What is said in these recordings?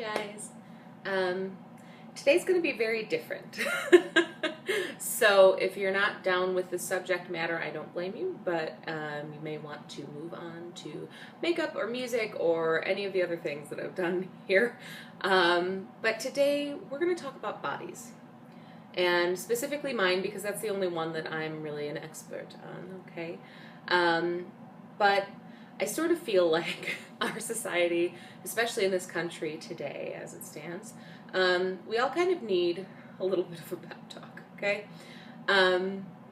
guys. Um, Today's going to be very different. So if you're not down with the subject matter, I don't blame you, but you may want to move on to makeup or music or any of the other things that I've done here. But today we're going to talk about bodies, and specifically mine because that's the only one that I'm really an expert on, okay? But I sort of feel like our society, especially in this country today as it stands, we all kind of need a little bit of a pep talk, okay?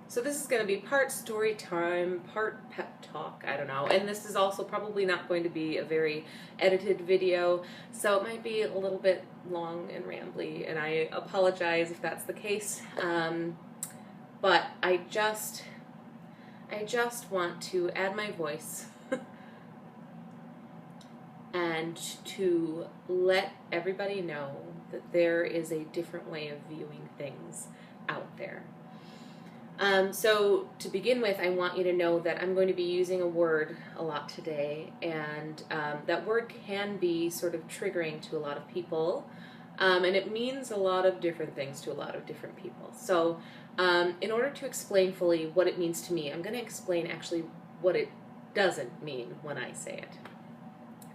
So this is going to be part story time, part pep talk, I don't know. And this is also probably not going to be a very edited video, so it might be a little bit long and rambly, and I apologize if that's the case. But I just want to add my voice and to let everybody know that there is a different way of viewing things out there. So to begin with, I want you to know that I'm going to be using a word a lot today, and that word can be sort of triggering to a lot of people, and it means a lot of different things to a lot of different people. So in order to explain fully what it means to me, I'm going to explain actually what it doesn't mean when I say it.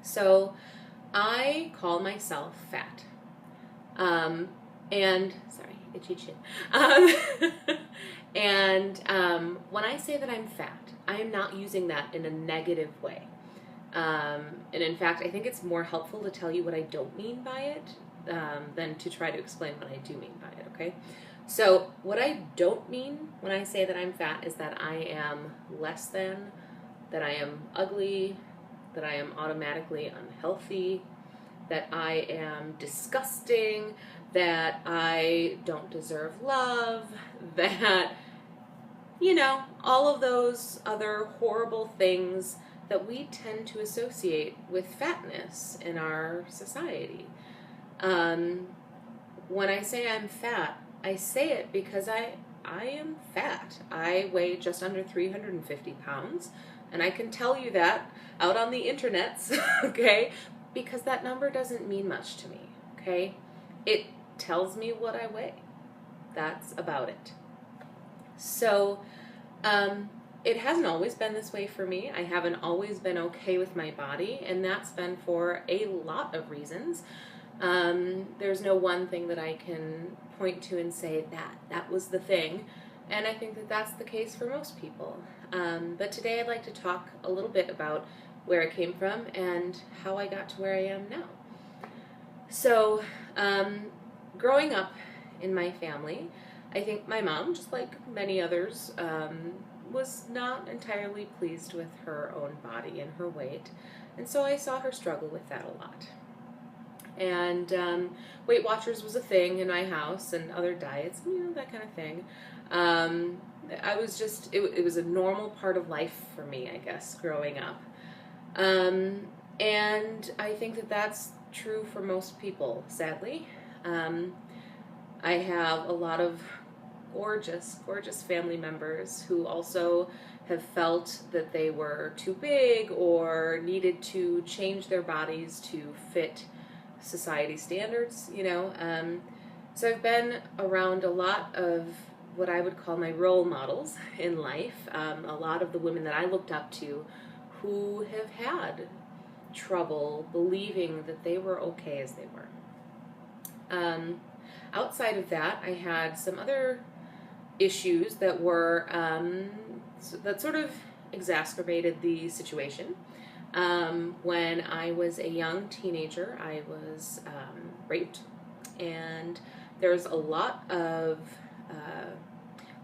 So I call myself fat. And sorry, itchy chin. When I say that I'm fat, I am not using that in a negative way. And in fact, I think it's more helpful to tell you what I don't mean by it than to try to explain what I do mean by it, okay? So what I don't mean when I say that I'm fat is that I am less than, that I am ugly, that I am automatically unhealthy, that I am disgusting, that I don't deserve love, that, you know, all of those other horrible things that we tend to associate with fatness in our society. When I say I'm fat, I say it because I am fat. I weigh just under 350 pounds, and I can tell you that out on the internets, okay, because that number doesn't mean much to me, okay? It tells me what I weigh. That's about it. So, it hasn't always been this way for me. I haven't always been okay with my body, and that's been for a lot of reasons. There's no one thing that I can point to and say that was the thing, and I think that that's the case for most people. But today I'd like to talk a little bit about where I came from and how I got to where I am now. So, growing up in my family, I think my mom, just like many others, was not entirely pleased with her own body and her weight, and so I saw her struggle with that a lot. And Weight Watchers was a thing in my house, and other diets, you know, that kind of thing. I was just, it was a normal part of life for me, I guess, growing up. And I think that that's true for most people, sadly. I have a lot of gorgeous, gorgeous family members who also have felt that they were too big or needed to change their bodies to fit society standards, you know. So I've been around a lot of what I would call my role models in life, a lot of the women that I looked up to who have had trouble believing that they were okay as they were. Outside of that, I had some other issues that were, that sort of exacerbated the situation. When I was a young teenager, I was raped, and there's a lot of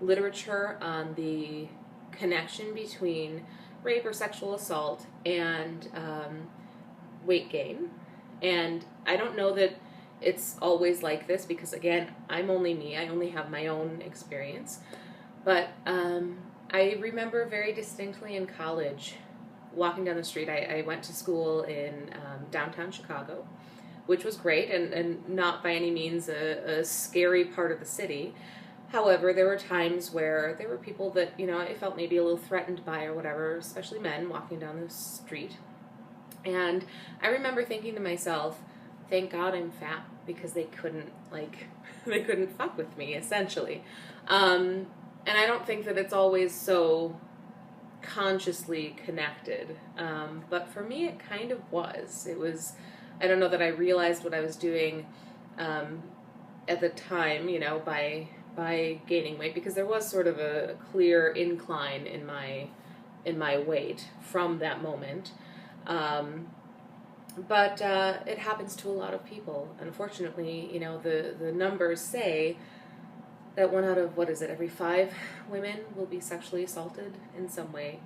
literature on the connection between rape or sexual assault and weight gain. And I don't know that it's always like this because, again, I'm only me. I only have my own experience. But I remember very distinctly in college walking down the street. I went to school in downtown Chicago, which was great and not by any means a scary part of the city. However, there were times where there were people that, you know, I felt maybe a little threatened by or whatever, especially men walking down the street. And I remember thinking to myself, thank God I'm fat, because they couldn't, like, they couldn't fuck with me, essentially. And I don't think that it's always so consciously connected. But for me, it kind of was. It was, I don't know that I realized what I was doing at the time, you know, by gaining weight, because there was sort of a clear incline in my weight from that moment. But it happens to a lot of people. Unfortunately, you know, the numbers say that 1 out of, what is it, every 5 women will be sexually assaulted in some way.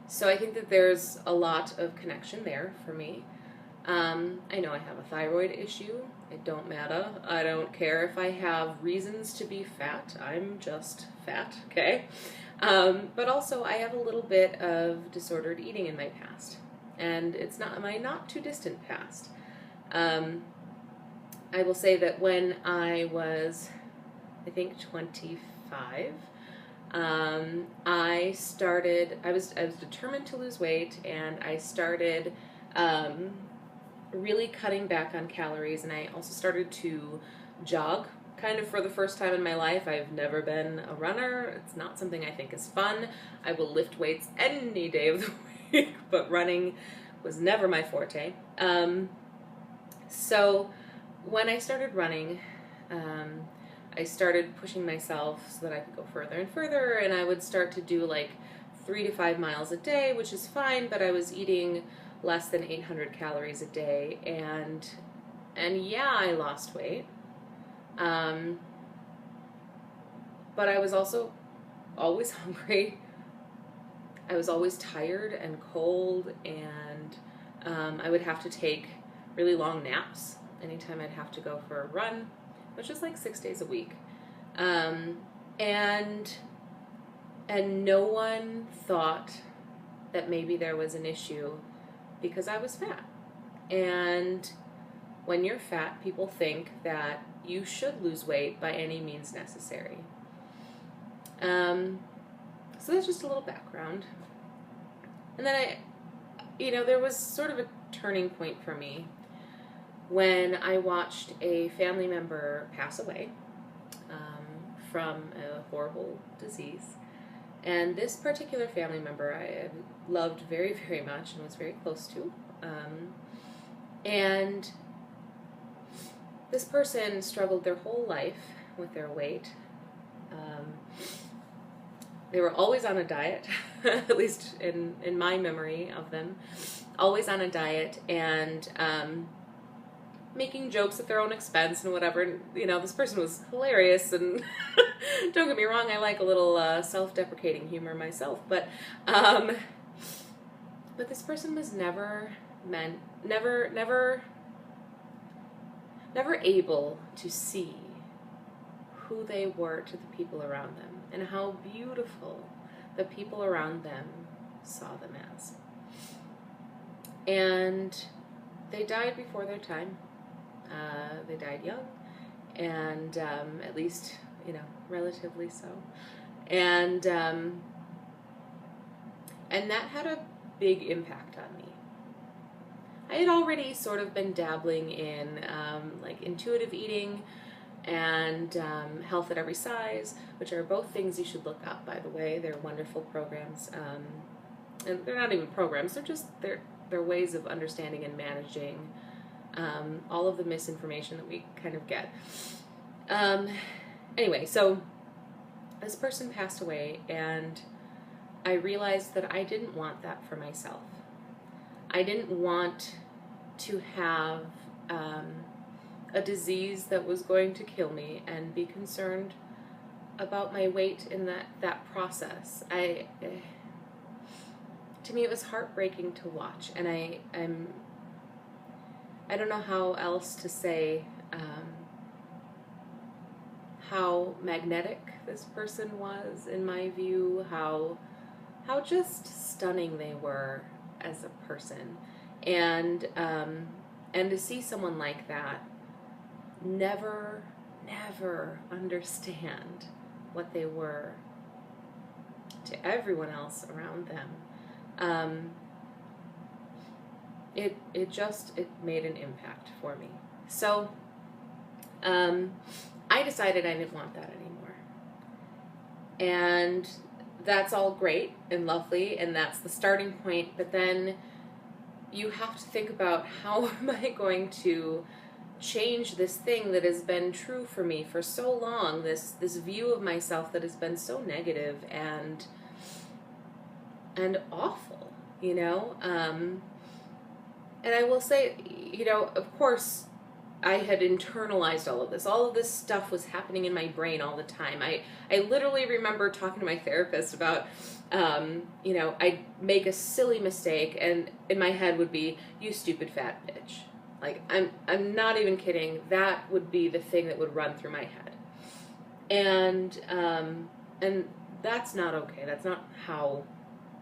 So I think that there's a lot of connection there for me. I know I have a thyroid issue. It don't matter. I don't care if I have reasons to be fat. I'm just fat, okay? But also I have a little bit of disordered eating in my past. And it's not my not too distant past. I will say that when I was, I think, 25, I was determined to lose weight, and I started really cutting back on calories, and I also started to jog kind of for the first time in my life. I've never been a runner. It's not something I think is fun. I will lift weights any day of the week, but running was never my forte. So when I started running, I started pushing myself so that I could go further and further, and I would start to do like 3 to 5 miles a day, which is fine, but I was eating less than 800 calories a day, and yeah, I lost weight. But I was also always hungry. I was always tired and cold, and I would have to take really long naps anytime I'd have to go for a run, which is like 6 days a week. And no one thought that maybe there was an issue because I was fat. And when you're fat, people think that you should lose weight by any means necessary. So that's just a little background. And then there was sort of a turning point for me when I watched a family member pass away from a horrible disease. And this particular family member I loved very, very much and was very close to. And this person struggled their whole life with their weight. They were always on a diet, at least in my memory of them, always on a diet, and making jokes at their own expense and whatever. And, this person was hilarious, and don't get me wrong, I like a little self-deprecating humor myself, but this person was never able to see who they were to the people around them and how beautiful the people around them saw them as. And they died before their time. They died young, and at least, relatively so. And that had a big impact on me. I had already sort of been dabbling in like intuitive eating and Health at Every Size, which are both things you should look up, by the way. They're wonderful programs. And they're not even programs, they're ways of understanding and managing all of the misinformation that we kind of get. Anyway, so this person passed away, and I realized that I didn't want that for myself. I didn't want to have a disease that was going to kill me and be concerned about my weight in that process. To me, it was heartbreaking to watch, and I don't know how else to say how magnetic this person was, in my view, how just stunning they were as a person, and to see someone like that never understand what they were to everyone else around them. It made an impact for me. So I decided I didn't want that anymore. And that's all great and lovely, and that's the starting point, but then you have to think about, how am I going to change this thing that has been true for me for so long, this view of myself that has been so negative and awful, you know? And I will say, you know, of course, I had internalized all of this. All of this stuff was happening in my brain all the time. I literally remember talking to my therapist about, you know, I'd make a silly mistake, and in my head would be, "You stupid fat bitch." Like, I'm not even kidding. That would be the thing that would run through my head. And that's not okay. That's not how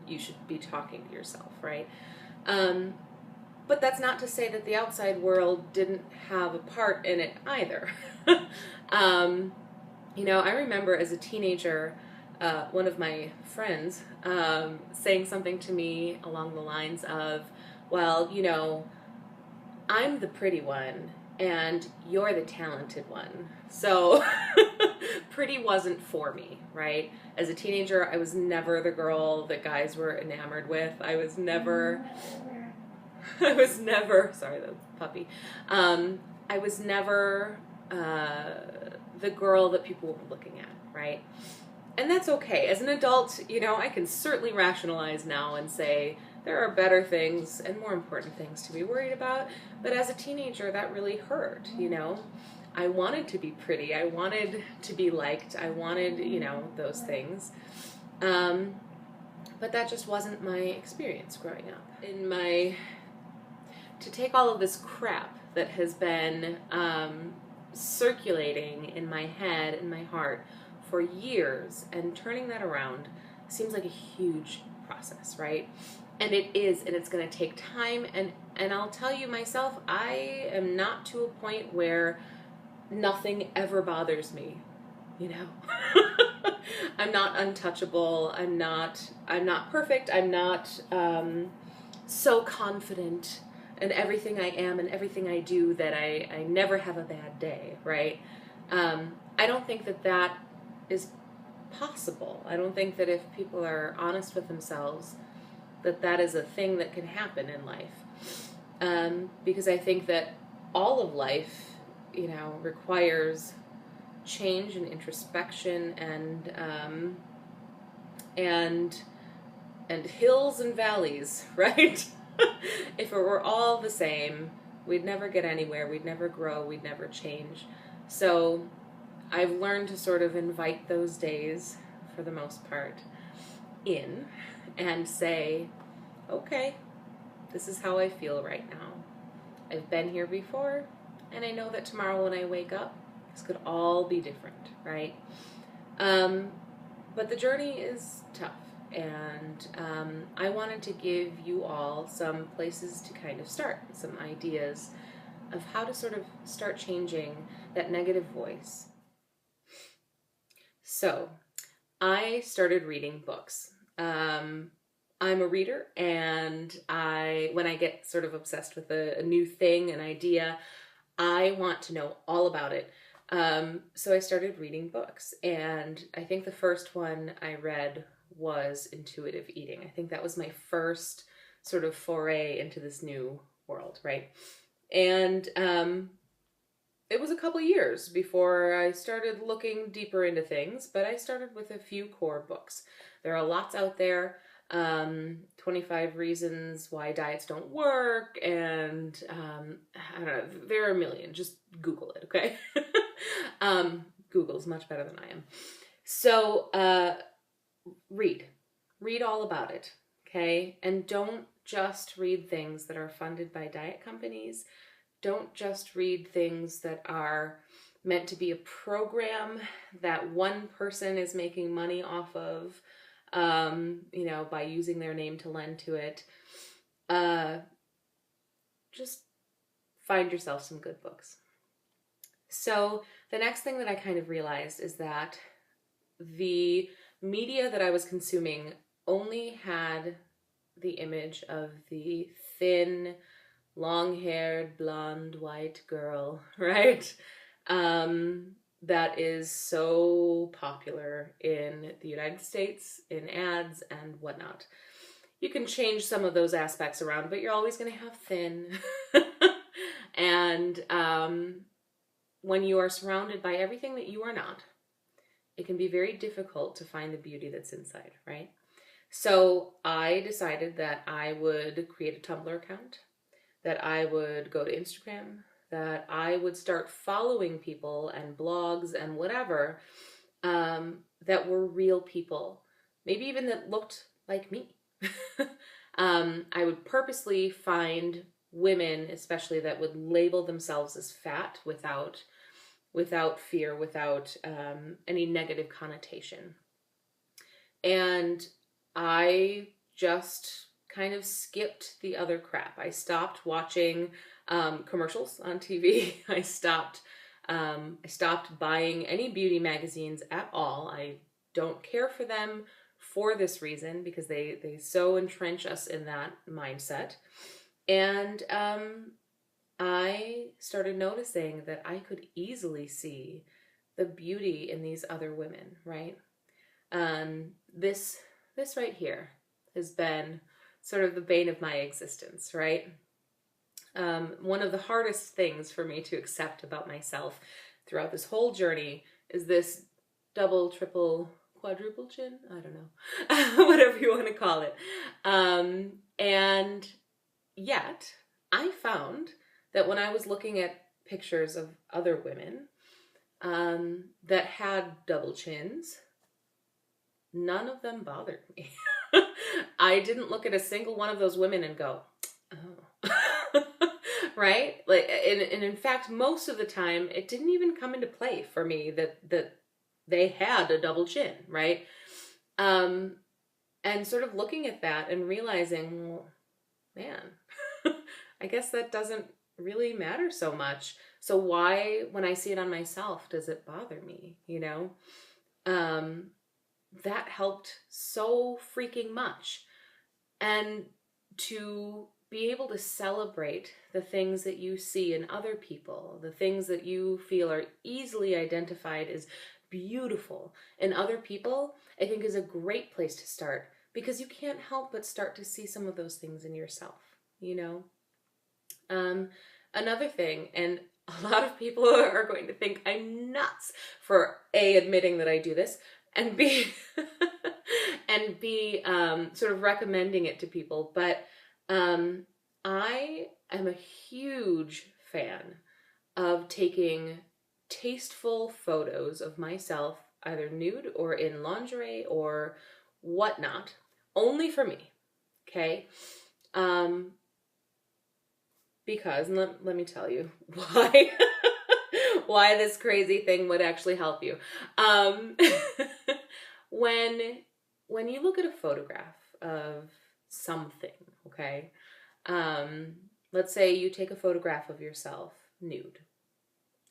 you should be talking to yourself, right? But that's not to say that the outside world didn't have a part in it either. You know, I remember as a teenager, one of my friends saying something to me along the lines of, "Well, you know, I'm the pretty one and you're the talented one. So pretty wasn't for me," right? As a teenager, I was never the girl that guys were enamored with. I was never, sorry, the puppy. I was never the girl that people were looking at, right? And that's okay. As an adult, you know, I can certainly rationalize now and say there are better things and more important things to be worried about. But as a teenager, that really hurt, you know. I wanted to be pretty. I wanted to be liked. I wanted, you know, those things. But that just wasn't my experience growing up. To take all of this crap that has been circulating in my head and my heart for years and turning that around seems like a huge process, right? And it is, and it's going to take time, and I'll tell you myself, I am not to a point where nothing ever bothers me, you know. I'm not untouchable. I'm not perfect. I'm not so confident in everything I am and everything I do that I never have a bad day, right? I don't think that is possible. I don't think that if people are honest with themselves, that is a thing that can happen in life. Because I think that all of life, you know, requires change and introspection and hills and valleys, right? If it were all the same, we'd never get anywhere, we'd never grow, we'd never change. So I've learned to sort of invite those days, for the most part, in and say, okay, this is how I feel right now. I've been here before, and I know that tomorrow when I wake up, this could all be different, right? But the journey is tough, and I wanted to give you all some places to kind of start, some ideas of how to sort of start changing that negative voice. So, I started reading books. I'm a reader, and when I get sort of obsessed with a new thing, an idea, I want to know all about it. So I started reading books, and I think the first one I read was Intuitive Eating. I think that was my first sort of foray into this new world, right? And it was a couple years before I started looking deeper into things, but I started with a few core books. There are lots out there. 25 Reasons Why Diets Don't Work, and I don't know, there are a million. Just Google it, okay? Google's much better than I am. So read all about it, okay? And don't just read things that are funded by diet companies. Don't just read things that are meant to be a program that one person is making money off of, you know, by using their name to lend to it. Just find yourself some good books. So the next thing that I kind of realized is that the media that I was consuming only had the image of the thin, long-haired, blonde, white girl, right? That is so popular in the United States, in ads and whatnot. You can change some of those aspects around, but you're always going to have thin. And when you are surrounded by everything that you are not, it can be very difficult to find the beauty that's inside, right? So I decided that I would create a Tumblr account, that I would go to Instagram, that I would start following people and blogs and whatever that were real people, maybe even that looked like me. I would purposely find women, especially, that would label themselves as fat without fear, without any negative connotation. And I just kind of skipped the other crap. I stopped watching commercials on TV. I stopped buying any beauty magazines at all. I don't care for them for this reason, because they so entrench us in that mindset. And I started noticing that I could easily see the beauty in these other women, right? This right here has been sort of the bane of my existence, right? One of the hardest things for me to accept about myself throughout this whole journey is this double, triple, quadruple chin? I don't know. Whatever you want to call it. And yet, I found that when I was looking at pictures of other women that had double chins, none of them bothered me. I didn't look at a single one of those women and go, oh. Right? Like, and in fact, most of the time, it didn't even come into play for me that they had a double chin, right? And sort of looking at that and realizing, well, man, I guess that doesn't really matter so much. So why, when I see it on myself, does it bother me, you know? That helped so freaking much. And to be able to celebrate the things that you see in other people, the things that you feel are easily identified as beautiful in other people, I think is a great place to start, because you can't help but start to see some of those things in yourself, you know? Another thing, and a lot of people are going to think I'm nuts for A, admitting that I do this, and B, sort of recommending it to people, but I am a huge fan of taking tasteful photos of myself, either nude or in lingerie or whatnot, only for me, okay? Because, and let me tell you why, why this crazy thing would actually help you. When you look at a photograph of something, okay, let's say you take a photograph of yourself nude,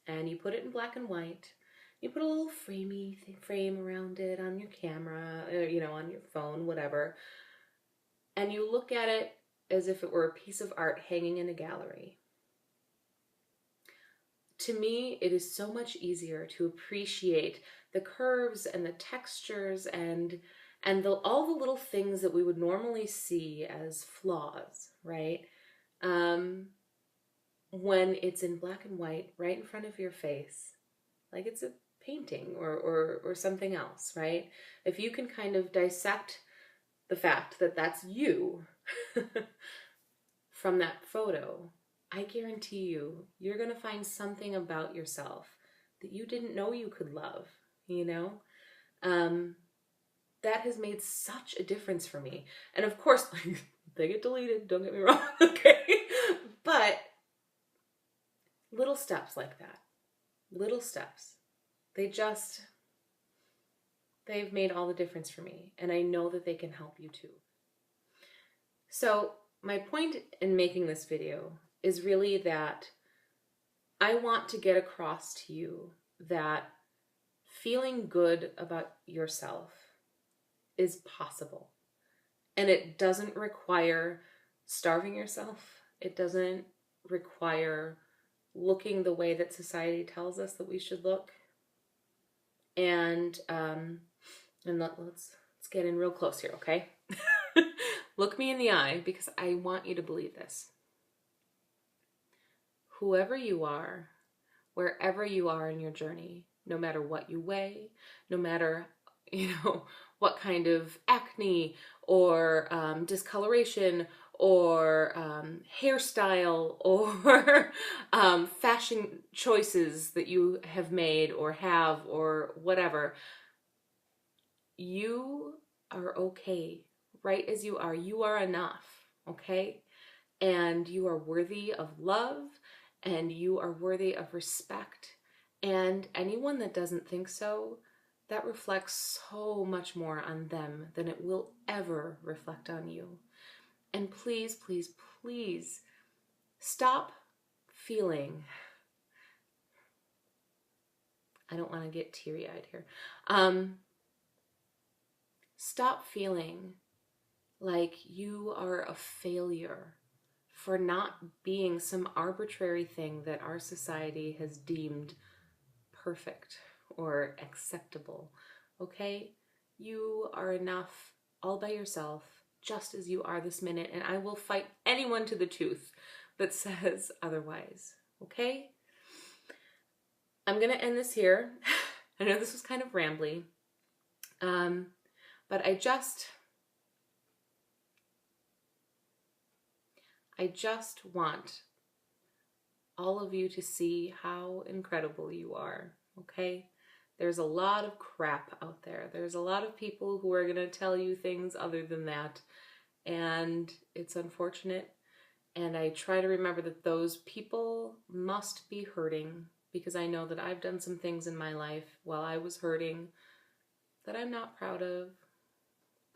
and you put it in black and white. You put a little frame around it on your camera, or, you know, on your phone, whatever, and you look at it as if it were a piece of art hanging in a gallery. To me, it is so much easier to appreciate the curves and the textures and all the little things that we would normally see as flaws, right? When it's in black and white, right in front of your face, like it's a painting or something else, right? If you can kind of dissect the fact that that's you from that photo, I guarantee you're going to find something about yourself that you didn't know you could love, you know? That has made such a difference for me. And of course, like, they get deleted, don't get me wrong, okay? But little steps like that, little steps, they've made all the difference for me. And I know that they can help you too. So my point in making this video is really that I want to get across to you that feeling good about yourself is possible. And it doesn't require starving yourself. It doesn't require looking the way that society tells us that we should look. And let's get in real close here, okay? Look me in the eye, because I want you to believe this. Whoever you are, wherever you are in your journey, no matter what you weigh, no matter, what kind of acne or discoloration or hairstyle or fashion choices that you have made or have or whatever, you are okay right as you are. You are enough, okay? And you are worthy of love, and you are worthy of respect. And anyone that doesn't think so, that reflects so much more on them than it will ever reflect on you. And please, please, please stop feeling, I don't want to get teary-eyed here. Stop feeling like you are a failure for not being some arbitrary thing that our society has deemed perfect or acceptable, okay? You are enough all by yourself, just as you are this minute, and I will fight anyone to the tooth that says otherwise, okay? I'm gonna end this here. I know this was kind of rambly, but I just want all of you to see how incredible you are, okay? There's a lot of crap out there. There's a lot of people who are going to tell you things other than that, and it's unfortunate. And I try to remember that those people must be hurting, because I know that I've done some things in my life while I was hurting that I'm not proud of,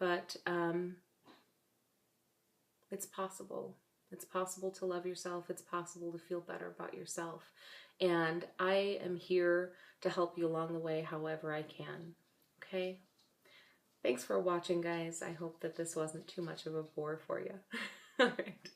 but it's possible. It's possible to love yourself. It's possible to feel better about yourself. And I am here to help you along the way however I can. Okay? Thanks for watching, guys. I hope that this wasn't too much of a bore for you. All right.